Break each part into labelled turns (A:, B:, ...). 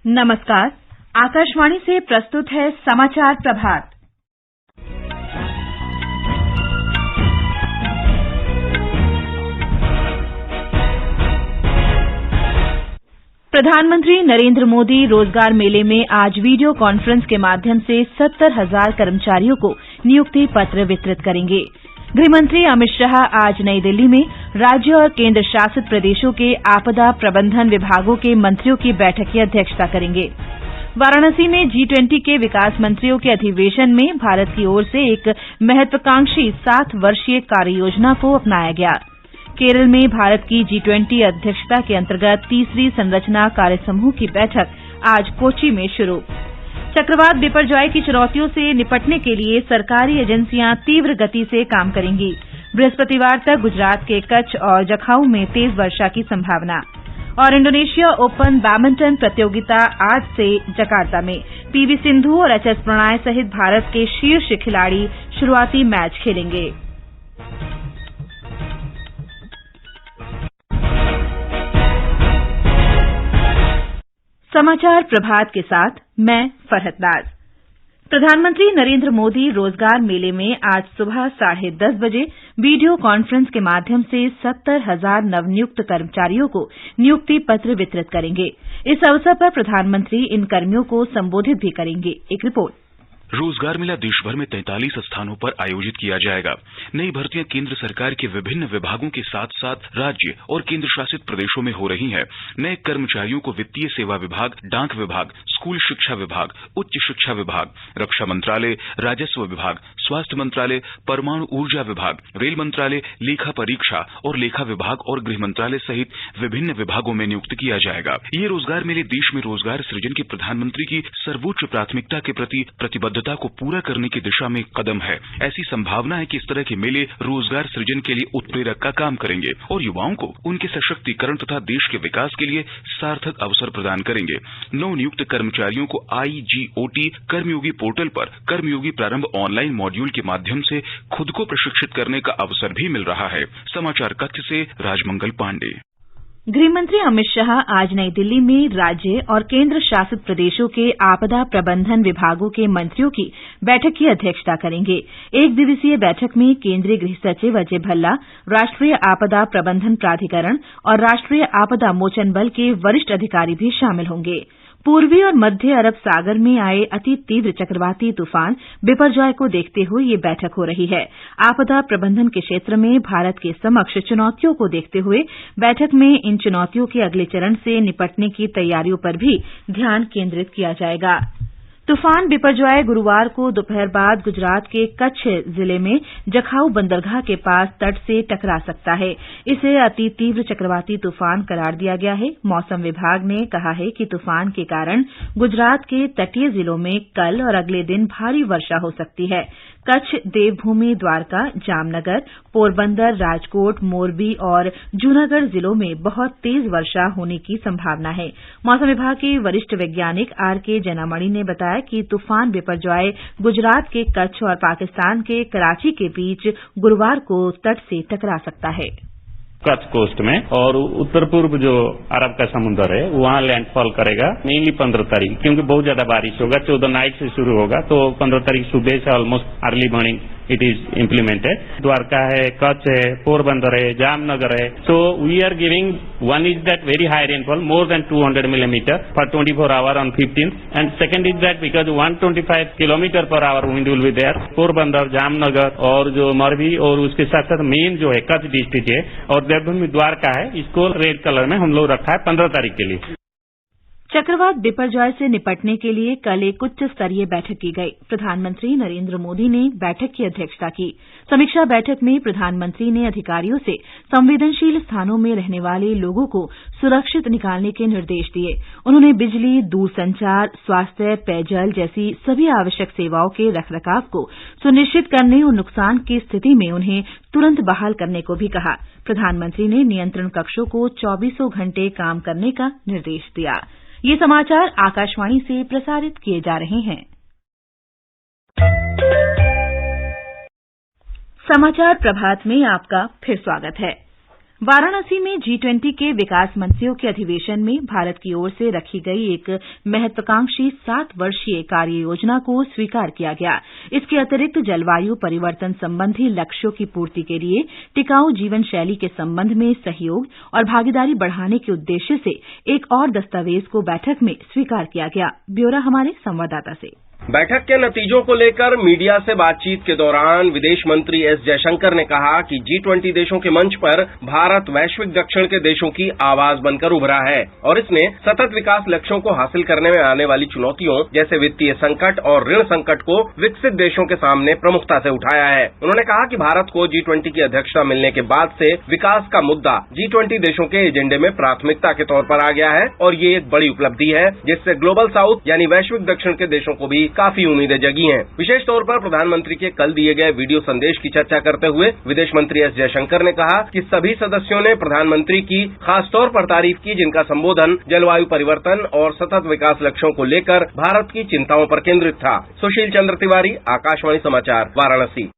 A: नमस्कार। आकाशवाणी से प्रस्तुत है समाचार प्रभात। प्रधानमंत्री नरेंद्र मोदी रोजगार मेले में आज वीडियो कॉन्फ्रेंस के माध्यम से 70,000 कर्मचारियों को नियुक्ति पत्र वितरित करेंगे। गृहमंत्री अमित शाह आज नई दिल्ली में राज्य और केंद्र शासित प्रदेशों के आपदा प्रबंधन विभागों के मंत्रियों की बैठक की अध्यक्षता करेंगे। वाराणसी में G20 के विकास मंत्रियों के अधिवेशन में भारत की ओर से एक महत्वाकांक्षी 7 वर्षीय कार्य योजना को अपनाया गया। केरल में भारत की G20 अध्यक्षता के अंतर्गत तीसरी संरचना कार्य समूह की बैठक आज कोच्चि में शुरू। चक्रवात बिपरजॉय की चुनौतियों से निपटने के लिए सरकारी एजेंसियां तीव्र गति से काम करेंगी। बृहस्पतिवार तक गुजरात के कच्छ और जखाऊ में तेज वर्षा की संभावना। और इंडोनेशिया ओपन बैडमिंटन प्रतियोगिता आज से जकार्ता में पीवी सिंधु और एचएस प्रणॉय सहित भारत के शीर्ष खिलाड़ी शुरुआती मैच खेलेंगे। समाचार प्रभात के साथ मैं फरहत नाज। प्रधानमंत्री नरेंद्र मोदी रोजगार मेले में आज सुबह 10:30 बजे वीडियो कॉन्फ्रेंस के माध्यम से 70,000 नवनियुक्त कर्मचारियों को नियुक्ति पत्र वितरित करेंगे। इस अवसर पर प्रधानमंत्री इन कर्मियों को संबोधित भी करेंगे। एक रिपोर्ट।
B: रोजगार मेला देशभर में 43 स्थानों पर आयोजित किया जाएगा। नई भर्तियां केंद्र सरकार के विभिन्न विभागों के साथ साथ राज्य और केंद्र शासित प्रदेशों में हो रही हैं। नए कर्मचारियों को वित्तीय सेवा विभाग, डाक विभाग, स्कूल शिक्षा विभाग, उच्च शिक्षा विभाग, रक्षा मंत्रालय, राजस्व विभाग, स्वास्थ्य मंत्रालय, परमाणु ऊर्जा विभाग, रेल मंत्रालय, लेखा परीक्षा और लेखा विभाग और गृह मंत्रालय सहित विभिन्न विभागों में नियुक्त किया जाएगा। ये रोजगार मेले देश में रोजगार सृजन की प्रधानमंत्री की सर्वोच्च प्राथमिकता के प्रति प्रतिबद्ध को पूरा करने की दिशा में कदम है। ऐसी संभावना है कि इस तरह के मेले रोजगार सृजन के लिए उत्प्रेरक का काम करेंगे और युवाओं को उनके सशक्तिकरण तथा देश के विकास के लिए सार्थक अवसर प्रदान करेंगे। नवनियुक्त कर्मचारियों को IGOT कर्मयोगी पोर्टल पर कर्मयोगी प्रारंभ ऑनलाइन मॉड्यूल के माध्यम से खुद को प्रशिक्षित करने का अवसर भी मिल रहा है। समाचार कक्ष से राजमंगल पांडे।
A: गृहमंत्री अमित शाह आज नई दिल्ली में राज्य और केंद्र शासित प्रदेशों के आपदा प्रबंधन विभागों के मंत्रियों की बैठक की अध्यक्षता करेंगे। एक दिवसीय बैठक में केंद्रीय गृह सचिव अजय भल्ला, राष्ट्रीय आपदा प्रबंधन प्राधिकरण और राष्ट्रीय आपदा मोचन बल के वरिष्ठ अधिकारी भी शामिल होंगे। पूर्वी और मध्य अरब सागर में आए अति तीव्र चक्रवाती तूफान बिपरजॉय को देखते हुए ये बैठक हो रही है। आपदा प्रबंधन के क्षेत्र में भारत के समक्ष चुनौतियों को देखते हुए बैठक में इन चुनौतियों के अगले चरण से निपटने की तैयारियों पर भी ध्यान केंद्रित किया जाएगा। तूफान बिपरजॉय गुरुवार को दोपहर बाद गुजरात के कच्छ जिले में जखाऊ बंदरगाह के पास तट से टकरा सकता है। इसे अति तीव्र चक्रवाती तूफान करार दिया गया है। मौसम विभाग ने कहा है कि तूफान के कारण गुजरात के तटीय जिलों में कल और अगले दिन भारी वर्षा हो सकती है। कच्छ, देवभूमि, द्वारका, जामनगर, पोरबंदर, राजकोट, मोरबी और जूनागढ़ जिलों में बहुत तेज वर्षा होने की संभावना है। मौसम विभाग के वरिष्ठ वैज्ञानिक RK जनामणि ने बताया कि तूफान बिपरजॉय गुजरात के कच्छ और पाकिस्तान के कराची के बीच गुरुवार को तट से टकरा सकता है।
C: कच्छ कोस्ट में और उत्तर पूर्व जो अरब का समुद्र है वहां लैंडफॉल करेगा मेनली 15 तारीख, क्योंकि बहुत ज्यादा बारिश होगा। 14 नाइट से शुरू होगा तो 15 तारीख सुबह से almost early morning it is implemented. Dwarka है, कच्छ है, पोरबंदर है, जामनगर है। So we are giving one is that very high rainfall more than 200 millimeter for 24 hour on 15th, and second is that because 125 kilometer per hour wind will be there। Porbandar, Jamnagar और जो मोरबी और उसके साथ साथ मेन जो है कच्छ डिस्ट्रिक्ट है और देवभूमि द्वारका है, इसको रेड कलर में हम लोग रखा है 15 तारीख के लिए।
A: चक्रवात बिपरजॉय से निपटने के लिए कल एक उच्च स्तरीय बैठक की गई। प्रधानमंत्री नरेंद्र मोदी ने बैठक की अध्यक्षता की। समीक्षा बैठक में प्रधानमंत्री ने अधिकारियों से संवेदनशील स्थानों में रहने वाले लोगों को सुरक्षित निकालने के निर्देश दिए। उन्होंने बिजली, दूरसंचार, स्वास्थ्य, पेयजल जैसी सभी आवश्यक सेवाओं के रखरखाव को सुनिश्चित करने और नुकसान की स्थिति में उन्हें तुरंत बहाल करने को भी कहा। प्रधानमंत्री ने नियंत्रण कक्षों को 24 घंटे काम करने का निर्देश दिया। ये समाचार आकाशवाणी से प्रसारित किए जा रहे हैं। समाचार प्रभात में आपका फिर स्वागत है। वाराणसी में G20 के विकास मंत्रियों के अधिवेशन में भारत की ओर से रखी गई एक महत्वाकांक्षी 7 वर्षीय कार्य योजना को स्वीकार किया गया। इसके अतिरिक्त जलवायु परिवर्तन संबंधी लक्ष्यों की पूर्ति के लिए टिकाऊ जीवन शैली के संबंध में सहयोग और भागीदारी बढ़ाने के उद्देश्य से एक और दस्तावेज को बैठक में स्वीकार किया गया। ब्यौरा हमारे संवाददाता से।
D: बैठक के नतीजों को लेकर मीडिया से बातचीत के दौरान विदेश मंत्री एस जयशंकर ने कहा कि G20 देशों के मंच पर भारत वैश्विक दक्षिण के देशों की आवाज बनकर उभरा है और इसने सतत विकास लक्ष्यों को हासिल करने में आने वाली चुनौतियों जैसे वित्तीय संकट और ऋण संकट को विकसित देशों के सामने प्रमुखता से उठाया है। उन्होंने कहा कि भारत को G20 की अध्यक्षता मिलने के बाद से विकास का मुद्दा G20 देशों के एजेंडे में प्राथमिकता के तौर पर आ गया है और ये एक बड़ी उपलब्धि है जिससे ग्लोबल साउथ यानी वैश्विक दक्षिण के देशों को भी काफी उम्मीदें जगी हैं। विशेष तौर पर प्रधानमंत्री के कल दिए गए वीडियो संदेश की चर्चा करते हुए विदेश मंत्री एस जयशंकर ने कहा कि सभी सदस्यों ने प्रधानमंत्री की खासतौर पर तारीफ की जिनका संबोधन जलवायु परिवर्तन और सतत विकास लक्ष्यों को लेकर भारत की चिंताओं पर केंद्रित था। सुशील चंद्र तिवारी, आकाशवाणी समाचार, वाराणसी।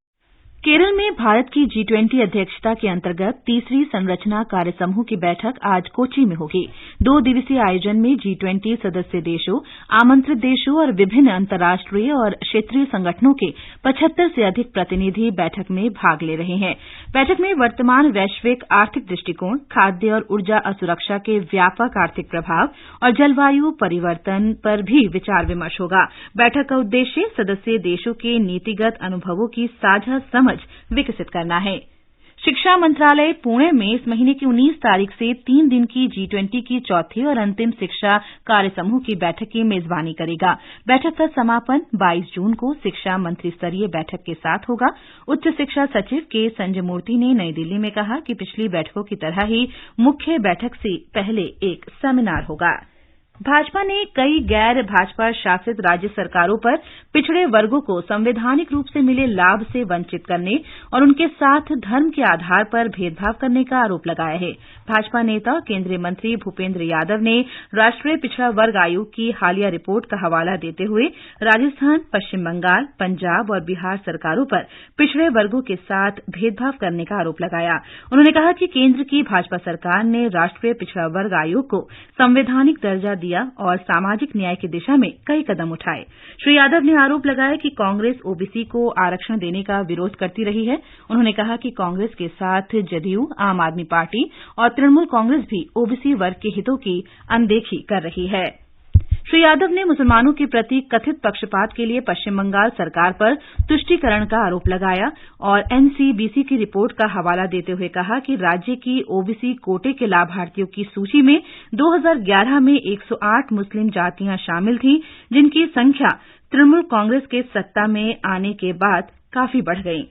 A: केरल में भारत की G20 अध्यक्षता के अंतर्गत तीसरी संरचना कार्य समूह की बैठक आज कोच्चि में होगी। 2 दिवसीय आयोजन में G20 सदस्य देशों, आमंत्रित देशों और विभिन्न अंतर्राष्ट्रीय और क्षेत्रीय संगठनों के 75 से अधिक प्रतिनिधि बैठक में भाग ले रहे हैं। बैठक में वर्तमान वैश्विक आर्थिक दृष्टिकोण, खाद्य और ऊर्जा असुरक्षा के व्यापक आर्थिक प्रभाव और जलवायु परिवर्तन पर भी विचार विमर्श होगा। बैठक का उद्देश्य सदस्य देशों के नीतिगत अनुभवों की साझा समझ विकसित करना है। शिक्षा मंत्रालय पुणे में इस महीने की 19 तारीख से 3 दिन की G20 की चौथी और अंतिम शिक्षा कार्य समूह की बैठक की मेजबानी करेगा। बैठक का समापन 22 जून को शिक्षा मंत्री स्तरीय बैठक के साथ होगा। उच्च शिक्षा सचिव के संजय मूर्ति ने नई दिल्ली में कहा कि पिछली बैठकों की तरह ही मुख्य बैठक से पहले एक सेमिनार होगा। भाजपा ने कई गैर भाजपा शासित राज्य सरकारों पर पिछड़े वर्गों को संवैधानिक रूप से मिले लाभ से वंचित करने और उनके साथ धर्म के आधार पर भेदभाव करने का आरोप लगाया है। भाजपा नेता और केंद्रीय मंत्री भूपेंद्र यादव ने राष्ट्रीय पिछड़ा वर्ग आयोग की हालिया रिपोर्ट का हवाला देते हुए राजस्थान, पश्चिम बंगाल, पंजाब और बिहार सरकारों पर पिछड़े वर्गों के साथ भेदभाव करने का आरोप लगाया। उन्होंने कहा कि केंद्र की भाजपा सरकार ने राष्ट्रीय पिछड़ा वर्ग आयोग को संवैधानिक दर्जा दिया और सामाजिक न्याय की दिशा में कई कदम उठाए। श्री यादव ने आरोप लगाया कि कांग्रेस ओबीसी को आरक्षण देने का विरोध करती रही है। उन्होंने कहा कि कांग्रेस के साथ जदयू, आम आदमी पार्टी और तृणमूल कांग्रेस भी ओबीसी वर्ग के हितों की अनदेखी कर रही है। श्री यादव ने मुसलमानों के प्रति कथित पक्षपात के लिए पश्चिम बंगाल सरकार पर तुष्टीकरण का आरोप लगाया और एनसीबीसी की रिपोर्ट का हवाला देते हुए कहा कि राज्य की ओबीसी कोटे के लाभार्थियों की सूची में 2011 में 108 मुस्लिम जातियां शामिल थीं, जिनकी संख्या तृणमूल कांग्रेस के सत्ता में आने के बाद काफी बढ़ गई।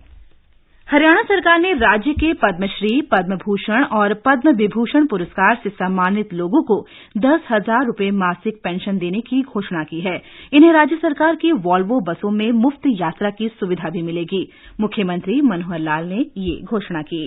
A: हरियाणा सरकार ने राज्य के पद्मश्री, पद्म भूषण और पद्म विभूषण पुरस्कार से सम्मानित लोगों को 10,000 रुपए मासिक पेंशन देने की घोषणा की है। इन्हें राज्य सरकार की वॉल्वो बसों में मुफ्त यात्रा की सुविधा भी मिलेगी। मुख्यमंत्री मनोहर लाल ने ये घोषणा की।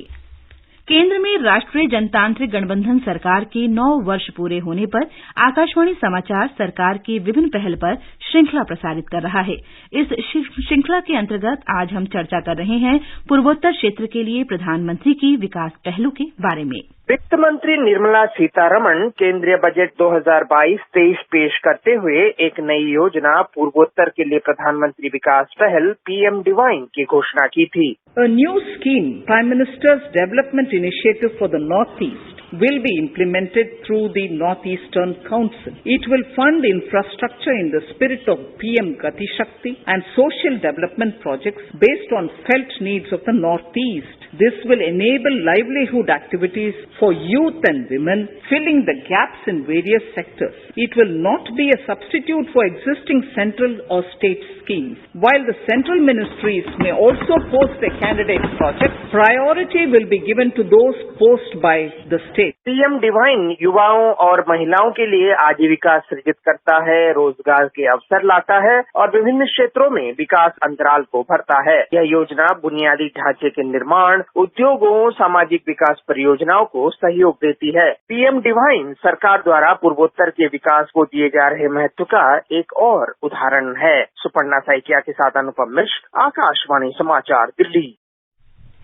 A: केंद्र में राष्ट्रीय जनतांत्रिक गठबंधन सरकार के 9 वर्ष पूरे होने पर आकाशवाणी समाचार सरकार की विभिन्न पहल पर श्रृंखला प्रसारित कर रहा है। इस श्रृंखला के अंतर्गत आज हम चर्चा कर रहे हैं पूर्वोत्तर क्षेत्र के लिए प्रधानमंत्री की विकास पहलों के बारे में।
E: वित्त मंत्री निर्मला सीतारमण केंद्रीय बजट 2022-23 पेश करते हुए एक नई योजना पूर्वोत्तर के लिए प्रधानमंत्री विकास पहल पीएम डिवाइन की घोषणा की थी।
F: A new scheme, Prime Minister's Development Initiative for the Northeast, will be implemented through the Northeastern Council. It will fund infrastructure in the spirit of PM Gati Shakti and social development projects based on felt needs of the Northeast. This will enable livelihood activities for youth and women, filling the gaps in various sectors. It will not be a substitute for existing central or state schemes. While the central ministries may also post their candidate projects, priority will be given to those posted by the state.
E: PM divine युवाओं और महिलाओं के लिए आजीविका सृजित करता है, रोजगार के अवसर लाता है और विभिन्न क्षेत्रों में विकास अंतराल को भरता है। यह योजना बुनियादी ढांचे के निर्माण, उद्योगों, सामाजिक विकास परियोजनाओं को सहयोग देती है। पीएम डिवाइन सरकार द्वारा पूर्वोत्तर के विकास को दिए जा रहे महत्व का एक और उदाहरण है। सुपर्णा सैकिया के साथ अनुपम मिश्र, आकाशवाणी समाचार, दिल्ली।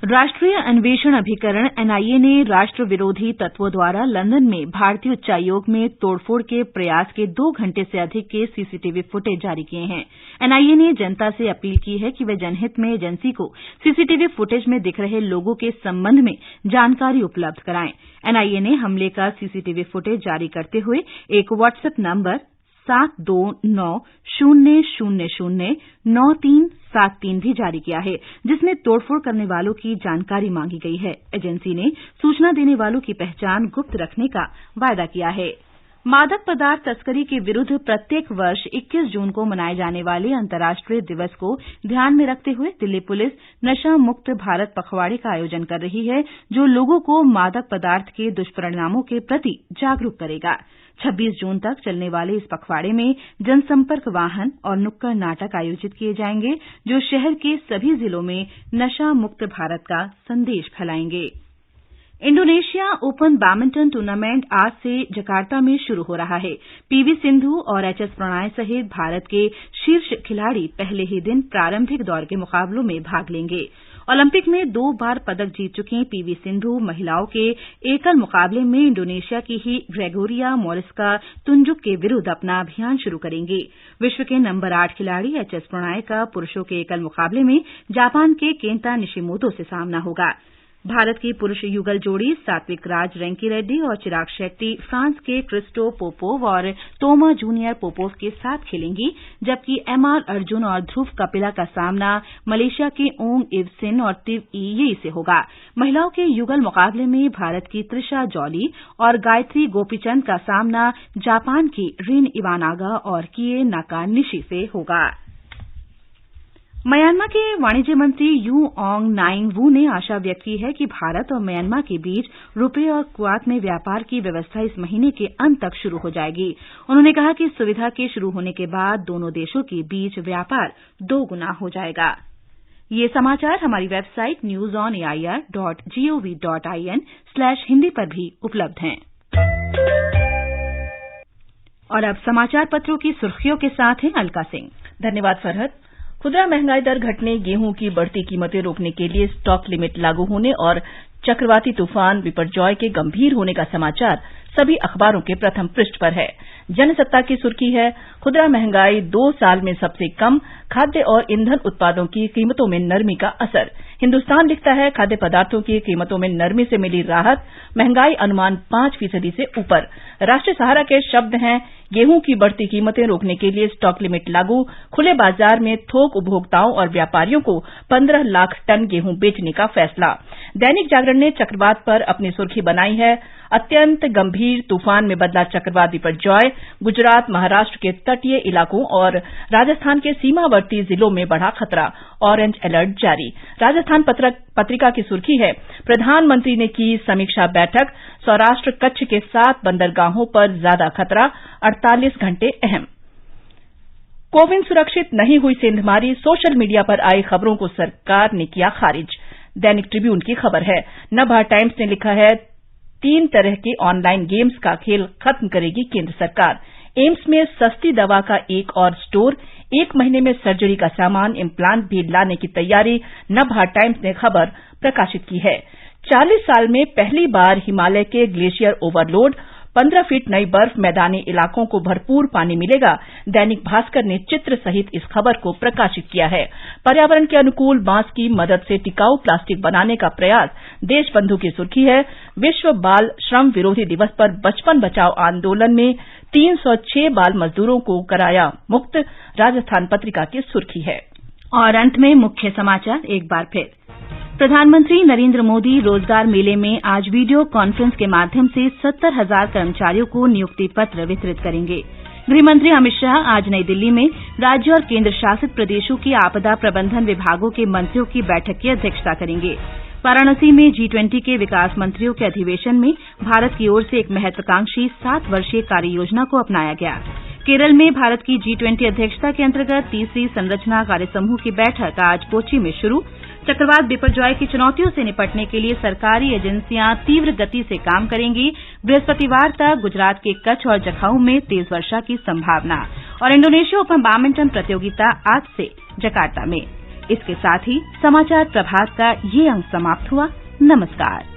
A: राष्ट्रीय अन्वेषण अभिकरण एनआईए ने राष्ट्र विरोधी तत्वों द्वारा लंदन में भारतीय उच्चायोग में तोड़फोड़ के प्रयास के 2 घंटे से अधिक के सीसीटीवी फुटेज जारी किए हैं। एनआईए ने जनता से अपील की है कि वे जनहित में एजेंसी को सीसीटीवी फुटेज में दिख रहे लोगों के संबंध में जानकारी उपलब्ध कराएं। एनआईए ने हमले का सीसीटीवी फुटेज जारी करते हुए एक व्हाट्सएप नंबर 7290009373 भी जारी किया है, जिसमें तोड़फोड़ करने वालों की जानकारी मांगी गई है। एजेंसी ने सूचना देने वालों की पहचान गुप्त रखने का वायदा किया है। मादक पदार्थ तस्करी के विरुद्ध प्रत्येक वर्ष 21 जून को मनाए जाने वाले अंतर्राष्ट्रीय दिवस को ध्यान में रखते हुए दिल्ली पुलिस नशा मुक्त भारत पखवाड़े का आयोजन कर रही है, जो लोगों को मादक पदार्थ के दुष्परिणामों के प्रति जागरूक करेगा। 26 जून तक चलने वाले इस पखवाड़े में जनसंपर्क वाहन और नुक्कड़ नाटक आयोजित किए जाएंगे, जो शहर के सभी जिलों में नशा मुक्त भारत का संदेश फैलाएंगे। इंडोनेशिया ओपन बैडमिंटन टूर्नामेंट आज से जकार्ता में शुरू हो रहा है। पीवी सिंधु और एचएस प्रणॉय सहित भारत के शीर्ष खिलाड़ी पहले ही दिन प्रारंभिक दौर के मुकाबलों में भाग लेंगे। ओलंपिक में 2 बार पदक जीत चुकी पीवी सिंधु महिलाओं के एकल मुकाबले में इंडोनेशिया की ही ग्रेगोरिया मोरिस्का तुंजुक के विरुद्ध अपना अभियान शुरू करेंगे। विश्व के नंबर 8 खिलाड़ी एचएस प्रणॉय का पुरुषों के एकल मुकाबले में जापान के केंता निशिमोतो से सामना होगा। भारत की पुरुष युगल जोड़ी सात्विक राज रेंकीरेड्डी और चिराग शेट्टी फ्रांस के क्रिस्टो पोपोव और तोमा जूनियर पोपोव के साथ खेलेंगी, जबकि एमआर अर्जुन और ध्रुव कपिला का सामना मलेशिया के ओंग इव सिन और तिव ई येई से होगा। महिलाओं के युगल मुकाबले में भारत की त्रिशा जॉली और गायत्री गोपीचंद का सामना जापान की रिन इवानागा और किए नाकानिशी से होगा। म्यांमार के वाणिज्य मंत्री यू ऑग नाइंग वू ने आशा व्यक्त की है कि भारत और म्यांमार के बीच रुपये और क्वात में व्यापार की व्यवस्था इस महीने के अंत तक शुरू हो जाएगी। उन्होंने कहा कि इस सुविधा के शुरू होने के बाद दोनों देशों के बीच व्यापार 2 गुना हो जाएगा। ये समाचार हमारी वेबसाइट newsonair.gov.in/hindi पर भी उपलब्ध हैं। और अब समाचार पत्रों की सुर्खियों के साथ हैं अलका सिंह।
G: धन्यवाद फरहत। खुदरा महंगाई दर घटने, गेहूं की बढ़ती कीमतें रोकने के लिए स्टॉक लिमिट लागू होने और चक्रवाती तूफान बिपरजॉय के गंभीर होने का समाचार सभी अखबारों के प्रथम पृष्ठ पर है। जनसत्ता की सुर्खी है, खुदरा महंगाई 2 साल में सबसे कम, खाद्य और ईंधन उत्पादों की कीमतों में नरमी का असर। हिन्दुस्तान लिखता है, खाद्य पदार्थों की कीमतों में नरमी से मिली राहत, महंगाई अनुमान 5% से ऊपर। राष्ट्रीय सहारा के शब्द हैं, गेहूं की बढ़ती कीमतें रोकने के लिए स्टॉक लिमिट लागू, खुले बाजार में थोक उपभोक्ताओं और व्यापारियों को 15 लाख टन गेहूं बेचने का फैसला। दैनिक जागरण ने चक्रवात पर अपनी सुर्खी बनाई है, अत्यंत गंभीर तूफान में बदला चक्रवात बिपरजॉय, गुजरात, महाराष्ट्र के तटीय इलाकों और राजस्थान के सीमावर्ती जिलों में बढ़ा खतरा, ऑरेंज अलर्ट जारी। राजस्थान पत्रिका की सुर्खी है, प्रधानमंत्री ने की समीक्षा बैठक, सौराष्ट्र कच्छ के 7 बंदरगाहों पर ज्यादा खतरा, 48 घंटे अहम। कोविड सुरक्षित नहीं हुई सेंधमारी, सोशल मीडिया पर आई खबरों को सरकार ने किया खारिज। दैनिक ट्रिब्यून की खबर है। नवभारत टाइम्स ने लिखा है, 3 तरह के ऑनलाइन गेम्स का खेल खत्म करेगी केंद्र सरकार। एम्स में सस्ती दवा का एक और स्टोर, 1 महीने में सर्जरी का सामान, इम्प्लांट भी लाने की तैयारी। नवभारत टाइम्स ने खबर प्रकाशित की है। 40 साल में पहली बार हिमालय के ग्लेशियर ओवरलोड, 15 फीट नई बर्फ, मैदानी इलाकों को भरपूर पानी मिलेगा। दैनिक भास्कर ने चित्र सहित इस खबर को प्रकाशित किया है। पर्यावरण के अनुकूल बांस की मदद से टिकाऊ प्लास्टिक बनाने का प्रयास, देशबंधु की सुर्खी है। विश्व बाल श्रम विरोधी दिवस पर बचपन बचाओ आंदोलन में 306 बाल मजदूरों को कराया मुक्त, राजस्थान पत्रिका की सुर्खी है।
A: और अंत में मुख्य समाचार एक बार फिर। प्रधानमंत्री नरेंद्र मोदी रोजगार मेले में आज वीडियो कॉन्फ्रेंस के माध्यम से 70,000 कर्मचारियों को नियुक्ति पत्र वितरित करेंगे। गृहमंत्री अमित शाह आज नई दिल्ली में राज्य और केंद्र शासित प्रदेशों के आपदा प्रबंधन विभागों के मंत्रियों की बैठक की अध्यक्षता करेंगे। वाराणसी में G20 के विकास मंत्रियों के अधिवेशन में भारत की ओर से एक महत्वाकांक्षी 7 वर्षीय कार्य योजना को अपनाया गया। केरल में भारत की G20 अध्यक्षता के अंतर्गत तीसरी संरचना कार्य समूह की बैठक आज कोच्चि में शुरू। चक्रवात बिपरजॉय की चुनौतियों से निपटने के लिए सरकारी एजेंसियां तीव्र गति से काम करेंगी। बृहस्पतिवार तक गुजरात के कच्छ और जखाऊ में तेज वर्षा की संभावना। और इंडोनेशिया ओपन बैडमिंटन प्रतियोगिता आज से जकार्ता में। इसके साथ ही समाचार प्रभात का ये अंक समाप्त हुआ। नमस्कार।